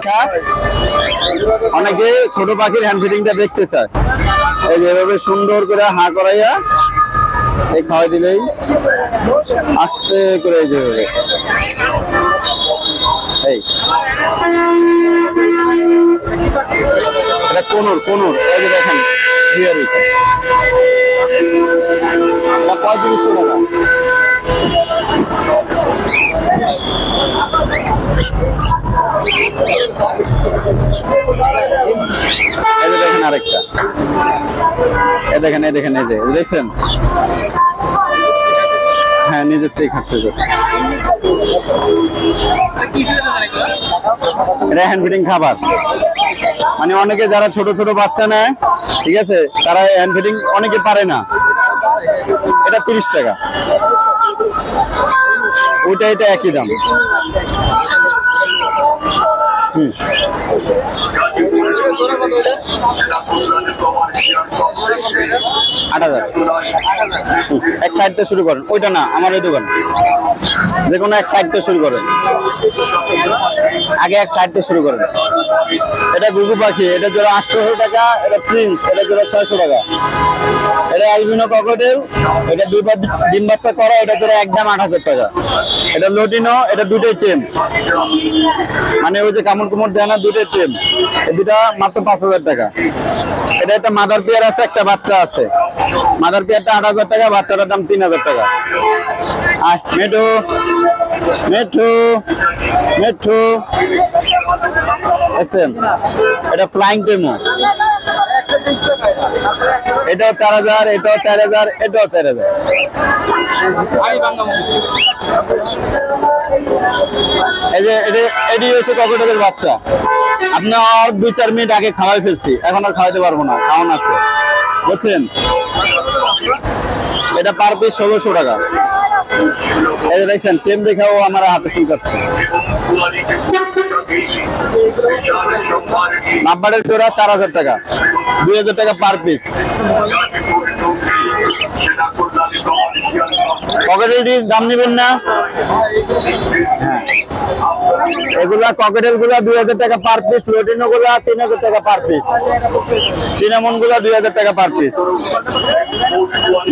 দেখা, অনেকে ছোট পাখির হ্যান্ড ফিডিংটা দেখতে চায়। এই যে এভাবে সুন্দর করে হা করাইয়া এই খাওয়াই দিলেই আস্তে করে এই যে এই এটা কোনুর কোনুর এই যে দেখেন ক্লিয়ার এটা 3500 টাকা। এই যে দেখেন আরেকটা, এই দেখেন এই দেখেন এই যে দেখছেন, হ্যাঁ নিজের চেয়ে খাচ্ছে। এটা হ্যান্ড ফিডিং খাবার, মানে অনেকে যারা ছোট ছোট বাচ্চা নেয়, ঠিক আছে, তারা হ্যান্ড ফিডিং অনেকে পারে না। এটা 30 টাকা, ওইটা এটা একই দাম। এক সাইড থেকে শুরু করেন, ওইটা না আমার এই দোকান, যে কোনো এক সাইড থেকে শুরু করেন, আগে এক সাইড থেকে শুরু করেন। এটা গুগু পাখি, এটা জোড়া 800 টাকা, এটা প্রিন্স, এটা জোড়া 600 টাকা। এটা অ্যালবিনো ককটেল, এটা দুইবার ডিম বাচ্চা করা, এটা জোড়া একদম 8000 টাকা। এটা লোটিনো, এটা দুটোই টেম, মানে ওই যে কামড় কুমড় দেয় না, দুটোই টেম, এই দুটা মাত্র 5000 টাকা। এটা একটা মাদার পেয়ার আছে, একটা বাচ্চা আছে, মাদার পেয়ারটা 8000 টাকা, বাচ্চাটার দাম 3000 টাকা। আর মেঠু মেঠু মেঠু দেখছেন, এটা ফ্লাইং টেমো, এটাও 4000, এটাও 4000, এটাও 4000। এই যে এটি হচ্ছে ককটেলের বাচ্চা, আপনার 2-4 মিনিট আগে খাওয়াই ফেলছি, এখন আর খাওয়াইতে পারবো না, খাওয়ান আছে, বুঝছেন। এটা পার পিস 1600 টাকা। এই যে দেখছেন টেম দেখাও আমার হাতে চুলকাচ্ছে। নাম্বারের জোড়া 4000 টাকা, 2000 টাকা পার পিস। ককটেলটির দাম নেবেন না? হ্যাঁ, এগুলা ককটেল গুলা 2000 টাকা পার পিস, লোটিনো গুলা 3000 টাকা পার পিস, সিনামন গুলা 2000 টাকা পার পিস।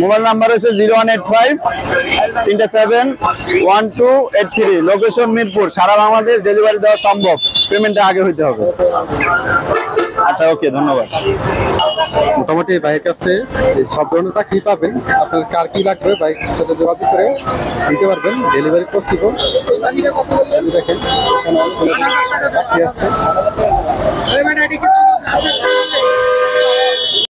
মোবাইল নাম্বার হচ্ছে 0185-371283, লোকেশন মিরপুর। সারা বাংলাদেশ ডেলিভারি দেওয়া সম্ভব, পেমেন্টটা আগে হইতে হবে। আচ্ছা, ওকে, ধন্যবাদ। মোটামুটি ভাইয়ের কাছে সব ধরনের পাখি পাবেন, আপনার কার কি লাগবে বাইকের সাথে যোগাযোগ করে দিতে পারবেন, ডেলিভারি পসিবল। দেখেন আছে